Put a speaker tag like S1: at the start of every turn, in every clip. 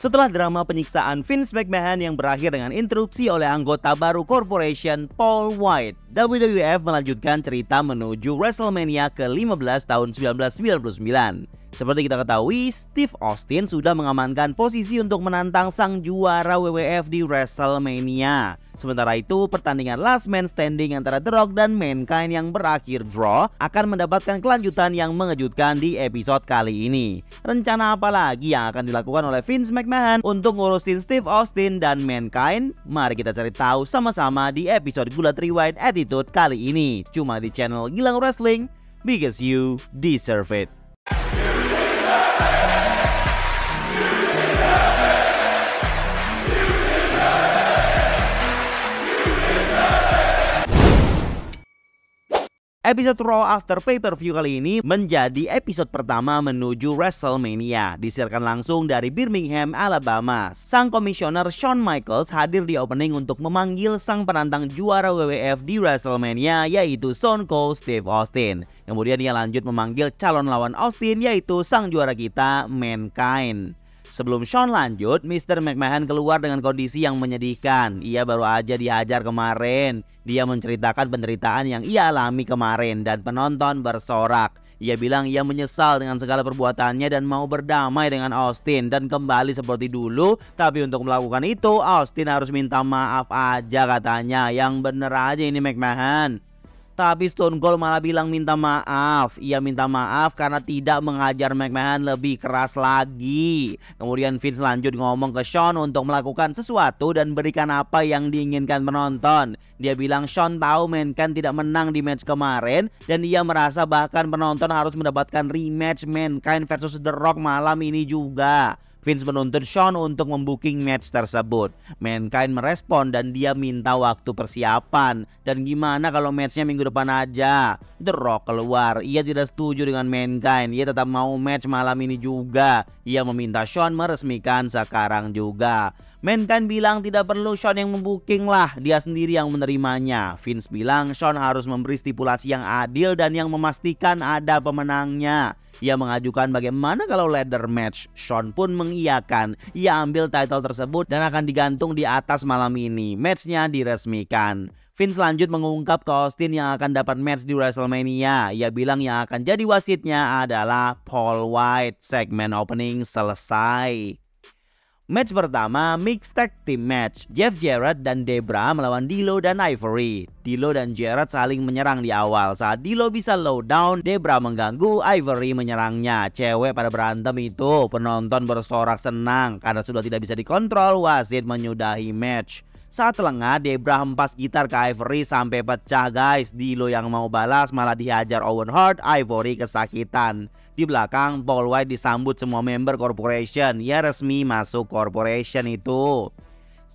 S1: Setelah drama penyiksaan Vince McMahon yang berakhir dengan interupsi oleh anggota baru Corporation Paul White, WWF melanjutkan cerita menuju WrestleMania ke-15 tahun 1999. Seperti kita ketahui, Steve Austin sudah mengamankan posisi untuk menantang sang juara WWF di WrestleMania. Sementara itu, pertandingan Last Man Standing antara The Rock dan Mankind yang berakhir draw akan mendapatkan kelanjutan yang mengejutkan di episode kali ini. Rencana apa lagi yang akan dilakukan oleh Vince McMahon untuk ngurusin Steve Austin dan Mankind? Mari kita cari tahu sama-sama di episode Gulat Rewind Attitude kali ini. Cuma di channel Gilang Wrestling, because you deserve it. Episode Raw After Pay-Per-View kali ini menjadi episode pertama menuju WrestleMania. Disiarkan langsung dari Birmingham, Alabama. Sang komisioner Shawn Michaels hadir di opening untuk memanggil sang penantang juara WWF di WrestleMania, yaitu Stone Cold Steve Austin. Kemudian ia lanjut memanggil calon lawan Austin, yaitu sang juara kita Mankind. Sebelum Shawn lanjut, Mr. McMahon keluar dengan kondisi yang menyedihkan. Ia baru aja dihajar kemarin. Dia menceritakan penderitaan yang ia alami kemarin dan penonton bersorak. Ia bilang ia menyesal dengan segala perbuatannya dan mau berdamai dengan Austin dan kembali seperti dulu. Tapi untuk melakukan itu, Austin harus minta maaf aja katanya. Yang bener aja ini McMahon. Tapi Stone Cold malah bilang minta maaf. Ia minta maaf karena tidak mengajar McMahon lebih keras lagi. Kemudian Vince lanjut ngomong ke Shawn untuk melakukan sesuatu dan berikan apa yang diinginkan penonton. Dia bilang Shawn tahu Mankind tidak menang di match kemarin dan ia merasa bahkan penonton harus mendapatkan rematch Mankind versus The Rock malam ini juga. Vince menuntut Shawn untuk membooking match tersebut. Mankind merespon dan dia minta waktu persiapan. Dan gimana kalau matchnya minggu depan aja? The Rock keluar. Ia tidak setuju dengan Mankind. Ia tetap mau match malam ini juga. Ia meminta Shawn meresmikan sekarang juga. Mankind bilang tidak perlu Shawn yang membooking lah, dia sendiri yang menerimanya. Vince bilang Shawn harus memberi stipulasi yang adil dan yang memastikan ada pemenangnya. Ia mengajukan bagaimana kalau ladder match. Shawn pun mengiyakan. Ia ambil title tersebut dan akan digantung di atas malam ini. Matchnya diresmikan. Vince lanjut mengungkap ke Austin yang akan dapat match di WrestleMania. Ia bilang yang akan jadi wasitnya adalah Paul White. Segmen opening selesai. Match pertama, Mixed Tag Team Match. Jeff Jarrett dan Debra melawan D'Lo dan Ivory. D'Lo dan Jarrett saling menyerang di awal. Saat D'Lo bisa low down, Debra mengganggu, Ivory menyerangnya. Cewek pada berantem itu, penonton bersorak senang karena sudah tidak bisa dikontrol. Wasit menyudahi match. Saat lengah, Debra hempas gitar ke Ivory sampai pecah guys. D'Lo yang mau balas malah dihajar Owen Hart, Ivory kesakitan. Di belakang, Paul White disambut semua member Corporation. Ia resmi masuk Corporation itu.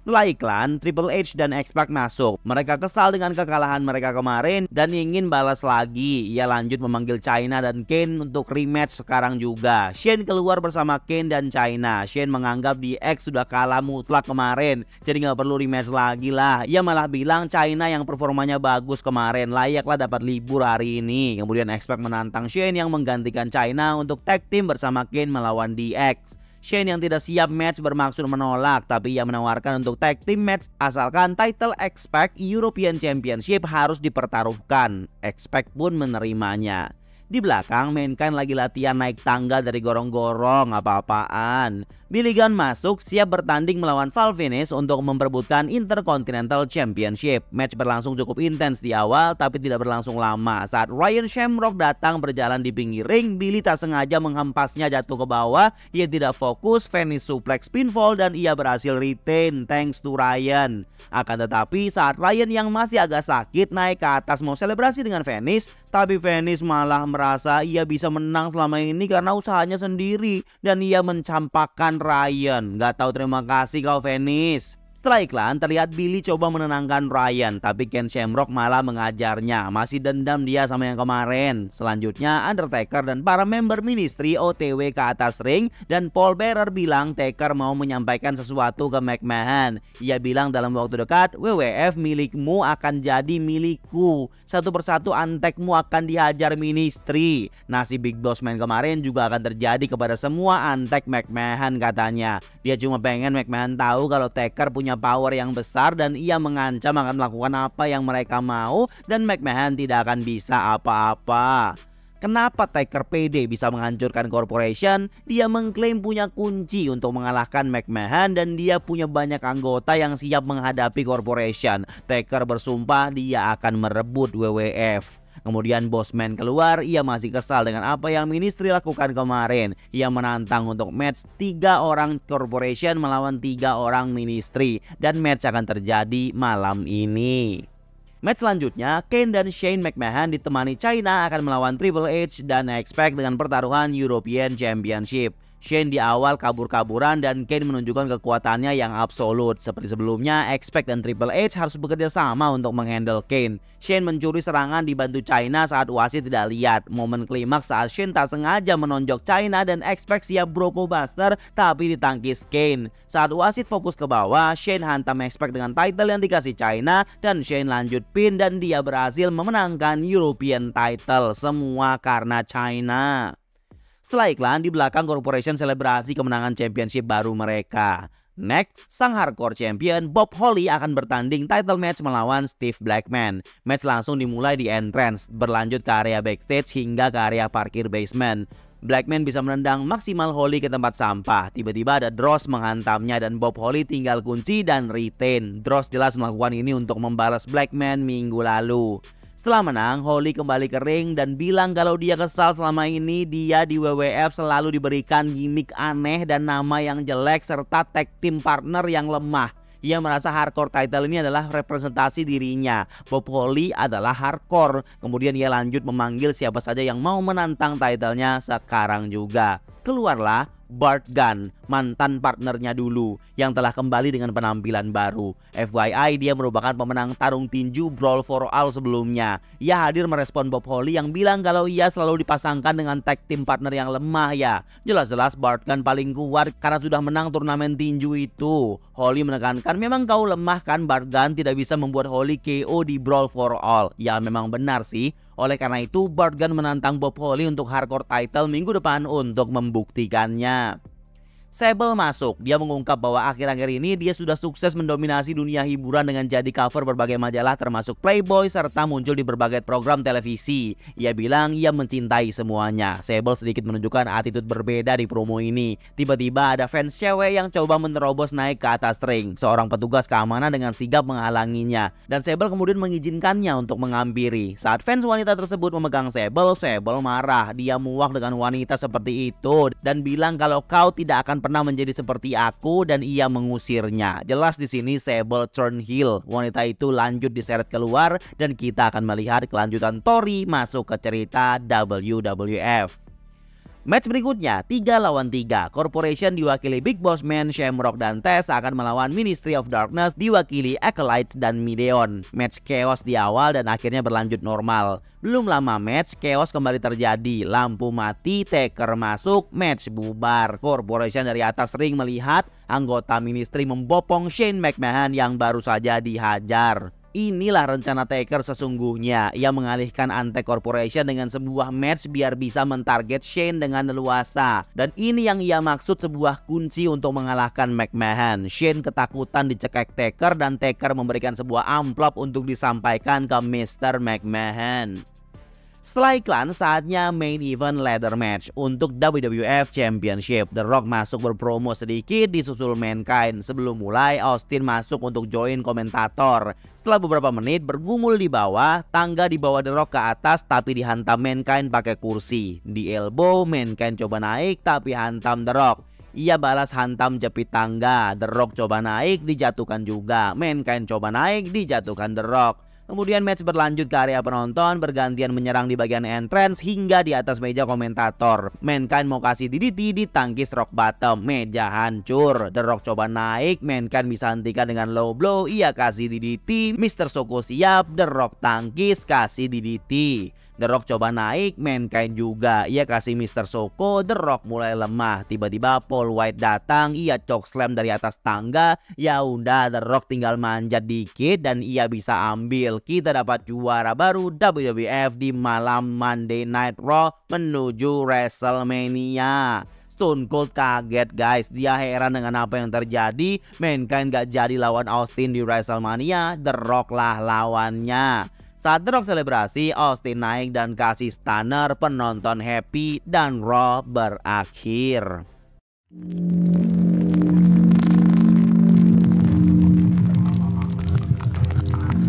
S1: Setelah iklan, Triple H dan X-Pac masuk. Mereka kesal dengan kekalahan mereka kemarin dan ingin balas lagi. Ia lanjut memanggil Chyna dan Kane untuk rematch sekarang juga. Shane keluar bersama Kane dan Chyna. Shane menganggap DX sudah kalah mutlak kemarin, jadi gak perlu rematch lagi lah. Ia malah bilang Chyna yang performanya bagus kemarin, layaklah dapat libur hari ini. Kemudian X-Pac menantang Shane yang menggantikan Chyna untuk tag team bersama Kane melawan DX. Shane yang tidak siap match bermaksud menolak, tapi ia menawarkan untuk tag team match asalkan title X-Pac European Championship harus dipertaruhkan. X-Pac pun menerimanya. Di belakang, Mankind lagi latihan naik tangga dari gorong-gorong, apa-apaan. Billy Gunn masuk siap bertanding melawan Val Venis untuk memperebutkan Intercontinental Championship. Match berlangsung cukup intens di awal tapi tidak berlangsung lama. Saat Ryan Shamrock datang berjalan di pinggir ring, Billy tak sengaja menghempasnya jatuh ke bawah. Ia tidak fokus, Venis suplex pinfall dan ia berhasil retain thanks to Ryan. Akan tetapi saat Ryan yang masih agak sakit naik ke atas mau selebrasi dengan Venis, tapi Venis malah merasa ia bisa menang selama ini karena usahanya sendiri dan ia mencampakkan Ryan. Gak tahu terima kasih kau Venis. Setelah iklan, terlihat Billy coba menenangkan Ryan, tapi Ken Shamrock malah mengajarnya. Masih dendam dia sama yang kemarin. Selanjutnya, Undertaker dan para member Ministry OTW ke atas ring, dan Paul Bearer bilang Taker mau menyampaikan sesuatu ke McMahon. Ia bilang dalam waktu dekat, WWF milikmu akan jadi milikku. Satu persatu antekmu akan dihajar Ministry. Nasib Big Boss Man kemarin juga akan terjadi kepada semua antek McMahon katanya. Dia cuma pengen McMahon tahu kalau Taker punya power yang besar dan ia mengancam akan melakukan apa yang mereka mau dan McMahon tidak akan bisa apa-apa. Kenapa Taker pede bisa menghancurkan Corporation? Dia mengklaim punya kunci untuk mengalahkan McMahon dan dia punya banyak anggota yang siap menghadapi Corporation. Taker bersumpah dia akan merebut WWF. Kemudian Bossman keluar, ia masih kesal dengan apa yang Ministry lakukan kemarin. Ia menantang untuk match 3 orang Corporation melawan 3 orang Ministry. Dan match akan terjadi malam ini. Match selanjutnya, Kane dan Shane McMahon ditemani Chyna akan melawan Triple H dan X-Pac dengan pertaruhan European Championship. Shane di awal kabur-kaburan dan Kane menunjukkan kekuatannya yang absolut. Seperti sebelumnya, X-Pac dan Triple H harus bekerja sama untuk menghandle Kane. Shane mencuri serangan dibantu Chyna saat wasit tidak lihat. Momen klimaks saat Shane tak sengaja menonjok Chyna dan X-Pac siap Bronco Buster tapi ditangkis Kane. Saat wasit fokus ke bawah, Shane hantam X-Pac dengan title yang dikasih Chyna dan Shane lanjut pin dan dia berhasil memenangkan European title. Semua karena Chyna. Setelah iklan, di belakang Corporation selebrasi kemenangan championship baru mereka. Next, sang hardcore champion Bob Holly akan bertanding title match melawan Steve Blackman. Match langsung dimulai di entrance, berlanjut ke area backstage hingga ke area parkir basement. Blackman bisa menendang maksimal Holly ke tempat sampah. Tiba-tiba ada Droz menghantamnya dan Bob Holly tinggal kunci dan retain. Droz jelas melakukan ini untuk membalas Blackman minggu lalu. Setelah menang, Holly kembali ke ring dan bilang kalau dia kesal selama ini dia di WWF selalu diberikan gimmick aneh dan nama yang jelek serta tag team partner yang lemah. Ia merasa hardcore title ini adalah representasi dirinya. Bob Holly adalah hardcore. Kemudian ia lanjut memanggil siapa saja yang mau menantang titlenya sekarang juga. Keluarlah Bart Gunn, mantan partnernya dulu, yang telah kembali dengan penampilan baru. FYI, dia merupakan pemenang tarung tinju Brawl for All sebelumnya. Ia hadir merespon Bob Holly yang bilang kalau ia selalu dipasangkan dengan tag team partner yang lemah ya. Jelas-jelas Bart Gunn paling kuat karena sudah menang turnamen tinju itu. Holly menekankan memang kau lemah kan Bart Gunn tidak bisa membuat Holly KO di Brawl for All. Ya memang benar sih. Oleh karena itu, Bart Gunn menantang Bob Holly untuk hardcore title minggu depan untuk membuktikannya. Sable masuk, dia mengungkap bahwa akhir-akhir ini dia sudah sukses mendominasi dunia hiburan dengan jadi cover berbagai majalah termasuk Playboy serta muncul di berbagai program televisi. Ia bilang ia mencintai semuanya. Sable sedikit menunjukkan attitude berbeda di promo ini. Tiba-tiba ada fans cewek yang coba menerobos naik ke atas ring. Seorang petugas keamanan dengan sigap menghalanginya dan Sable kemudian mengizinkannya untuk menghampiri. Saat fans wanita tersebut memegang Sable, Sable marah. Dia muak dengan wanita seperti itu dan bilang kalau kau tidak akan pernah menjadi seperti aku dan ia mengusirnya. Jelas di sini Sable turn heel. Wanita itu lanjut diseret keluar dan kita akan melihat kelanjutan Tori masuk ke cerita WWF. Match berikutnya 3 lawan 3. Corporation diwakili Big Boss Man, Shamrock dan Test akan melawan Ministry of Darkness diwakili Acolytes dan Mideon. Match chaos di awal dan akhirnya berlanjut normal. Belum lama match chaos kembali terjadi. Lampu mati, Taker masuk, match bubar. Corporation dari atas ring melihat anggota Ministry membopong Shane McMahon yang baru saja dihajar. Inilah rencana Taker sesungguhnya. Ia mengalihkan Antek Corporation dengan sebuah match biar bisa mentarget Shane dengan leluasa. Dan ini yang ia maksud sebuah kunci untuk mengalahkan McMahon. Shane ketakutan dicekek Taker dan Taker memberikan sebuah amplop untuk disampaikan ke Mr. McMahon. Setelah iklan, saatnya main event ladder match untuk WWF Championship. The Rock masuk berpromo sedikit disusul Mankind. Sebelum mulai, Austin masuk untuk join komentator. Setelah beberapa menit bergumul di bawah, tangga dibawa The Rock ke atas tapi dihantam Mankind pakai kursi. Di elbow, Mankind coba naik tapi hantam The Rock. Ia balas hantam jepit tangga. The Rock coba naik, dijatuhkan juga. Mankind coba naik, dijatuhkan The Rock. Kemudian match berlanjut ke area penonton, bergantian menyerang di bagian entrance hingga di atas meja komentator. Mankind mau kasih DDT di tangkis rock bottom, meja hancur. The Rock coba naik, Mankind bisa hentikan dengan low blow, ia kasih DDT. Mr. Soko siap, The Rock tangkis, kasih DDT. The Rock coba naik, Mankind juga, ia kasih Mr. Soko. The Rock mulai lemah, tiba-tiba Paul White datang, ia chokeslam dari atas tangga. Ya udah, The Rock tinggal manjat dikit dan ia bisa ambil. Kita dapat juara baru WWF di malam Monday Night Raw menuju WrestleMania. Stone Cold kaget guys, dia heran dengan apa yang terjadi. Mankind gak jadi lawan Austin di WrestleMania, The Rock lah lawannya. Saat The Rock selebrasi, Austin naik dan kasih stunner, penonton happy dan Raw berakhir.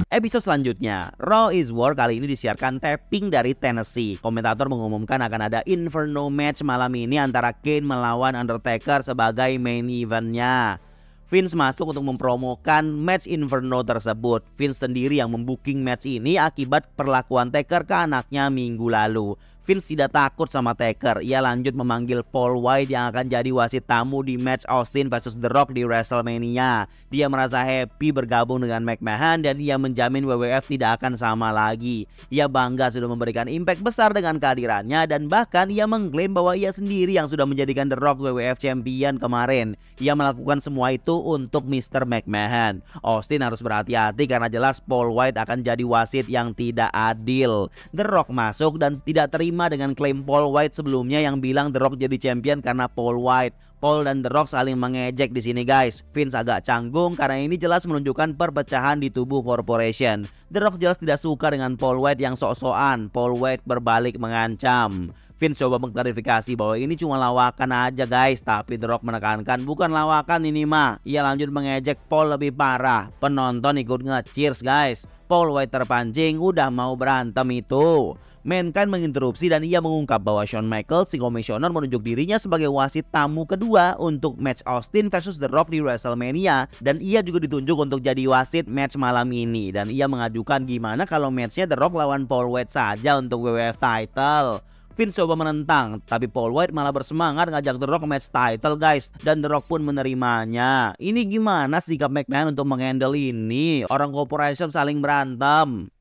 S1: Episode selanjutnya, Raw is War kali ini disiarkan taping dari Tennessee. Komentator mengumumkan akan ada Inferno match malam ini antara Kane melawan Undertaker sebagai main eventnya. Vince masuk untuk mempromokan match Inferno tersebut. Vince sendiri yang membooking match ini akibat perlakuan Taker ke anaknya minggu lalu. Vince tidak takut sama Taker. Ia lanjut memanggil Paul White yang akan jadi wasit tamu di match Austin vs The Rock di WrestleMania. Dia merasa happy bergabung dengan McMahon dan ia menjamin WWF tidak akan sama lagi. Ia bangga sudah memberikan impact besar dengan kehadirannya dan bahkan ia mengklaim bahwa ia sendiri yang sudah menjadikan The Rock WWF Champion kemarin. Ia melakukan semua itu untuk Mr. McMahon. Austin harus berhati-hati karena jelas Paul White akan jadi wasit yang tidak adil. The Rock masuk dan tidak terima dengan klaim Paul White sebelumnya yang bilang The Rock jadi champion karena Paul White. Paul dan The Rock saling mengejek di sini guys. Vince agak canggung karena ini jelas menunjukkan perpecahan di tubuh corporation. The Rock jelas tidak suka dengan Paul White yang sok-sokan. Paul White berbalik mengancam. Vince coba mengklarifikasi bahwa ini cuma lawakan aja guys, tapi The Rock menekankan bukan lawakan ini mah. Ia lanjut mengejek Paul lebih parah. Penonton ikut nge-cheers guys. Paul White terpancing, udah mau berantem itu. Mankind menginterupsi dan ia mengungkap bahwa Shawn Michaels, si komisioner, menunjuk dirinya sebagai wasit tamu kedua untuk match Austin versus The Rock di WrestleMania dan ia juga ditunjuk untuk jadi wasit match malam ini dan ia mengajukan gimana kalau matchnya The Rock lawan Paul White saja untuk WWF title. Vince coba menentang, tapi Paul White malah bersemangat ngajak The Rock match title guys dan The Rock pun menerimanya. Ini gimana sikap McMahon untuk menghandle ini? Orang corporation saling berantem.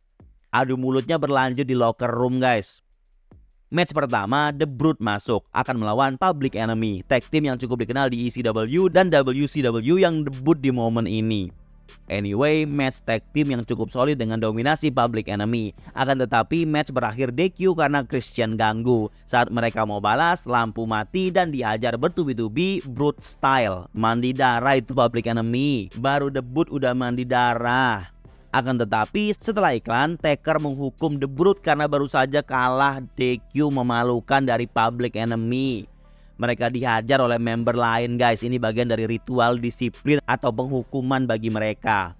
S1: Adu mulutnya berlanjut di locker room guys. Match pertama, The Brood masuk akan melawan Public Enemy, tag team yang cukup dikenal di ECW dan WCW yang debut di momen ini. Anyway, match tag team yang cukup solid dengan dominasi Public Enemy. Akan tetapi match berakhir DQ karena Christian ganggu. Saat mereka mau balas, lampu mati dan dihajar bertubi-tubi Brood style. Mandi darah itu Public Enemy. Baru debut udah mandi darah. Akan tetapi setelah iklan, Taker menghukum The Brood karena baru saja kalah DQ memalukan dari Public Enemy. Mereka dihajar oleh member lain guys. Ini bagian dari ritual disiplin atau penghukuman bagi mereka.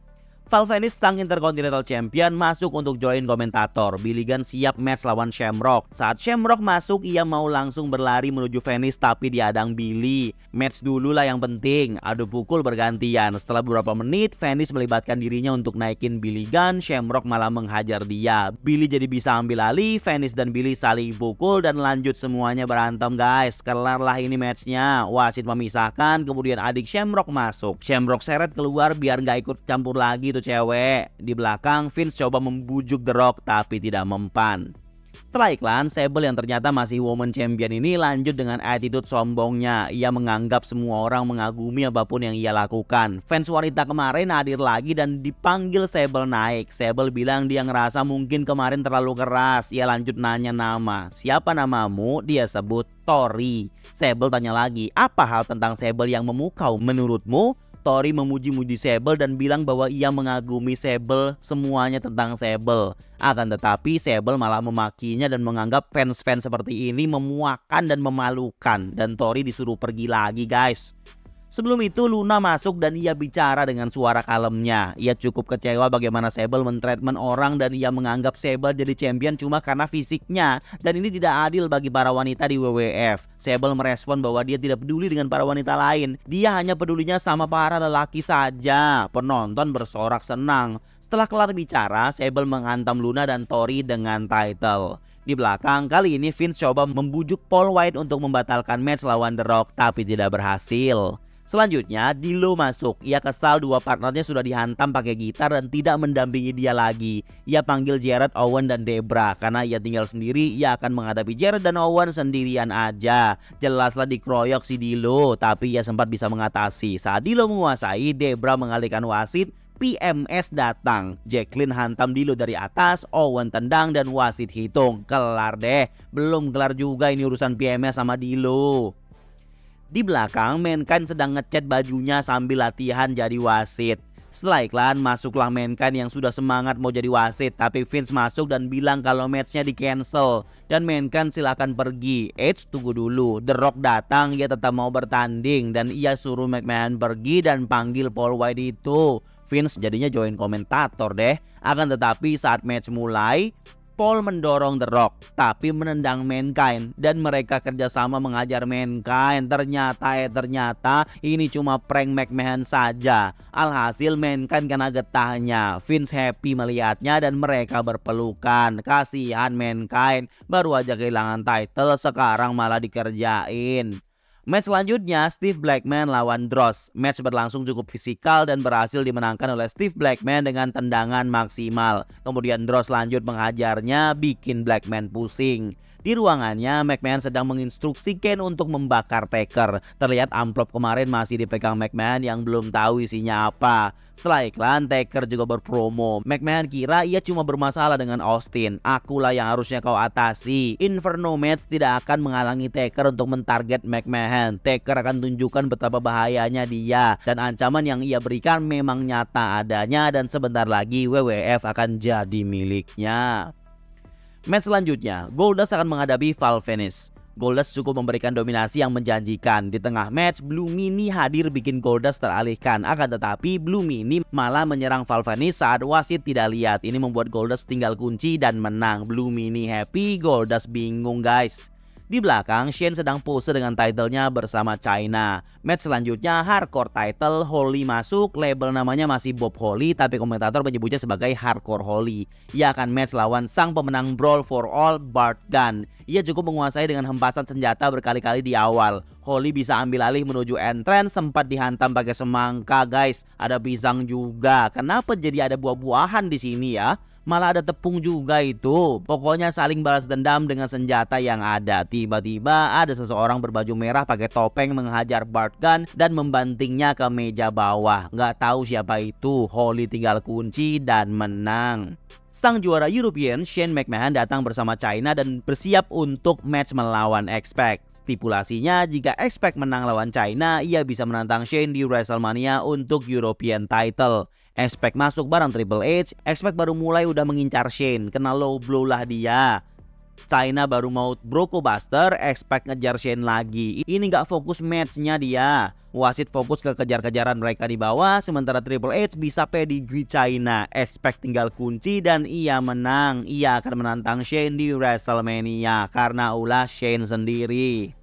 S1: Val Venis, sang Intercontinental Champion, masuk untuk join komentator. Billy Gunn siap match lawan Shamrock. Saat Shamrock masuk, ia mau langsung berlari menuju Venis tapi diadang Billy. Match dulu lah yang penting. Adu pukul bergantian. Setelah beberapa menit, Venis melibatkan dirinya untuk naikin Billy Gunn. Shamrock malah menghajar dia. Billy jadi bisa ambil alih. Venis dan Billy saling pukul dan lanjut semuanya berantem guys. Kelar lah ini matchnya. Wasit memisahkan, kemudian adik Shamrock masuk. Shamrock seret keluar biar gak ikut campur lagi cewek. Di belakang, Vince coba membujuk The Rock tapi tidak mempan. Setelah iklan, Sable yang ternyata masih Woman Champion ini lanjut dengan attitude sombongnya. Ia menganggap semua orang mengagumi apapun yang ia lakukan. Fans wanita kemarin hadir lagi dan dipanggil Sable naik. Sable bilang dia ngerasa mungkin kemarin terlalu keras. Ia lanjut nanya nama. Siapa namamu? Dia sebut Tori. Sable tanya lagi, apa hal tentang Sable yang memukau menurutmu? Tori memuji-muji Sable dan bilang bahwa ia mengagumi Sable, semuanya tentang Sable. Akan tetapi Sable malah memakinya dan menganggap fans-fans seperti ini memuakan dan memalukan. Dan Tori disuruh pergi lagi guys. Sebelum itu Luna masuk dan ia bicara dengan suara kalemnya. Ia cukup kecewa bagaimana Sable mentreatment orang dan ia menganggap Sable jadi champion cuma karena fisiknya. Dan ini tidak adil bagi para wanita di WWF. Sable merespon bahwa dia tidak peduli dengan para wanita lain. Dia hanya pedulinya sama para lelaki saja. Penonton bersorak senang. Setelah kelar bicara, Sable menghantam Luna dan Tori dengan title. Di belakang, kali ini Vince coba membujuk Paul White untuk membatalkan match lawan The Rock, tapi tidak berhasil. Selanjutnya, D'Lo masuk. Ia kesal dua partnernya sudah dihantam pakai gitar dan tidak mendampingi dia lagi. Ia panggil Jarrett, Owen, dan Debra. Karena ia tinggal sendiri, ia akan menghadapi Jarrett dan Owen sendirian aja. Jelaslah dikeroyok si D'Lo, tapi ia sempat bisa mengatasi. Saat D'Lo menguasai, Debra mengalihkan wasit. PMS datang, Jacqueline hantam D'Lo dari atas, Owen tendang dan wasit hitung. Kelar deh, belum kelar juga ini urusan PMS sama D'Lo. Di belakang, Mankind sedang ngecat bajunya sambil latihan jadi wasit. Setelah iklan, masuklah Mankind yang sudah semangat mau jadi wasit, tapi Vince masuk dan bilang kalau matchnya di cancel dan Mankind silakan pergi. Tunggu dulu, The Rock datang, ia tetap mau bertanding dan ia suruh McMahon pergi dan panggil Paul White itu. Vince jadinya join komentator deh. Akan tetapi saat match mulai, Paul mendorong The Rock tapi menendang Mankind dan mereka kerjasama mengajar Mankind. Ternyata ini cuma prank McMahon saja. Alhasil Mankind kena getahnya. Vince happy melihatnya dan mereka berpelukan. Kasihan Mankind, baru aja kehilangan title sekarang malah dikerjain. Match selanjutnya Steve Blackman lawan Droz. Match berlangsung cukup fisikal dan berhasil dimenangkan oleh Steve Blackman dengan tendangan maksimal. Kemudian Droz lanjut menghajarnya, bikin Blackman pusing. Di ruangannya, McMahon sedang menginstruksi Kane untuk membakar Taker. Terlihat amplop kemarin masih dipegang McMahon yang belum tahu isinya apa. Setelah iklan, Taker juga berpromo. McMahon kira ia cuma bermasalah dengan Austin. Akulah yang harusnya kau atasi. Inferno Match tidak akan menghalangi Taker untuk mentarget McMahon. Taker akan tunjukkan betapa bahayanya dia. Dan ancaman yang ia berikan memang nyata adanya. Dan sebentar lagi WWF akan jadi miliknya. Match selanjutnya, Goldust akan menghadapi Val Venis. Goldust cukup memberikan dominasi yang menjanjikan. Di tengah match, Blue Mini hadir bikin Goldust teralihkan. Akan tetapi Blue Mini malah menyerang Val Venis saat wasit tidak lihat. Ini membuat Goldust tinggal kunci dan menang. Blue Mini happy, Goldust bingung guys. Di belakang, Shane sedang pose dengan titlenya bersama China. Match selanjutnya hardcore title, Holly masuk, label namanya masih Bob Holly tapi komentator menyebutnya sebagai Hardcore Holly. Ia akan match lawan sang pemenang Brawl for All, Bart Gunn. Ia cukup menguasai dengan hempasan senjata berkali-kali di awal. Holly bisa ambil alih menuju entrance, sempat dihantam pakai semangka guys. Ada pisang juga. Kenapa jadi ada buah-buahan di sini ya? Malah ada tepung juga itu. Pokoknya saling balas dendam dengan senjata yang ada. Tiba-tiba ada seseorang berbaju merah pakai topeng menghajar Bart Gunn dan membantingnya ke meja bawah. Nggak tahu siapa itu. Holly tinggal kunci dan menang. Sang juara European Shane McMahon datang bersama China dan bersiap untuk match melawan X-Pac. Stipulasinya jika X-Pac menang lawan China, ia bisa menantang Shane di WrestleMania untuk European title. X-Pac masuk bareng Triple H, X-Pac baru mulai udah mengincar Shane, kena low blow lah dia. China baru mau Bronco Buster, X-Pac ngejar Shane lagi. Ini gak fokus matchnya dia. Wasit fokus ke kejar-kejaran mereka di bawah, sementara Triple H bisa pedigree China. X-Pac tinggal kunci dan ia menang. Ia akan menantang Shane di WrestleMania karena ulah Shane sendiri.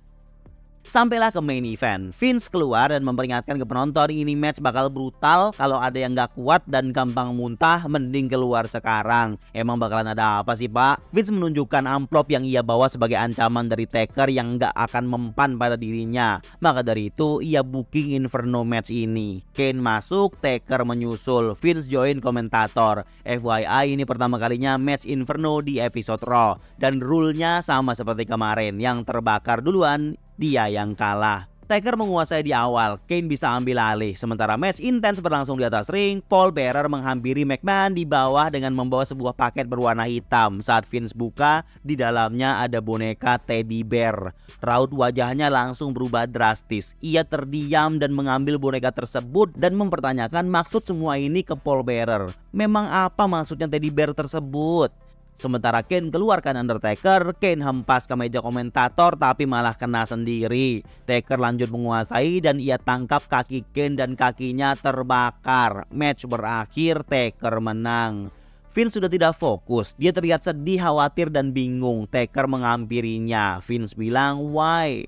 S1: Sampailah ke main event. Vince keluar dan memperingatkan ke penonton ini match bakal brutal. Kalau ada yang gak kuat dan gampang muntah, mending keluar sekarang. Emang bakalan ada apa sih pak? Vince menunjukkan amplop yang ia bawa sebagai ancaman dari Taker yang gak akan mempan pada dirinya. Maka dari itu ia booking Inferno match ini. Kane masuk, Taker menyusul. Vince join komentator. FYI ini pertama kalinya match Inferno di episode Raw. Dan rule-nya sama seperti kemarin. Yang terbakar duluan dia yang kalah. Taker menguasai di awal, Kane bisa ambil alih. Sementara match intens berlangsung di atas ring. Paul Bearer menghampiri McMahon di bawah dengan membawa sebuah paket berwarna hitam. Saat Vince buka, di dalamnya ada boneka teddy bear. Raut wajahnya langsung berubah drastis. Ia terdiam dan mengambil boneka tersebut dan mempertanyakan maksud semua ini ke Paul Bearer. Memang apa maksudnya teddy bear tersebut? Sementara Kane keluarkan Undertaker, Kane hempas ke meja komentator tapi malah kena sendiri. Taker lanjut menguasai dan ia tangkap kaki Kane dan kakinya terbakar. Match berakhir, Taker menang. Vince sudah tidak fokus, dia terlihat sedih, khawatir dan bingung. Taker menghampirinya. Vince bilang, Why?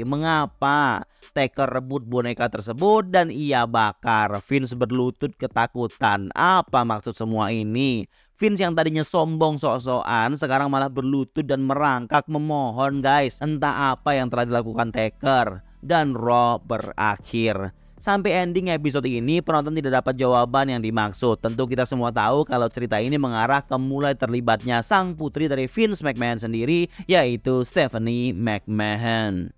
S1: Mengapa? Taker rebut boneka tersebut dan ia bakar. Vince berlutut ketakutan. Apa maksud semua ini? Vince yang tadinya sombong sok-sokan sekarang malah berlutut dan merangkak memohon guys. Entah apa yang telah dilakukan Taker. Dan Raw berakhir. Sampai ending episode ini penonton tidak dapat jawaban yang dimaksud. Tentu kita semua tahu kalau cerita ini mengarah ke mulai terlibatnya sang putri dari Vince McMahon sendiri, yaitu Stephanie McMahon.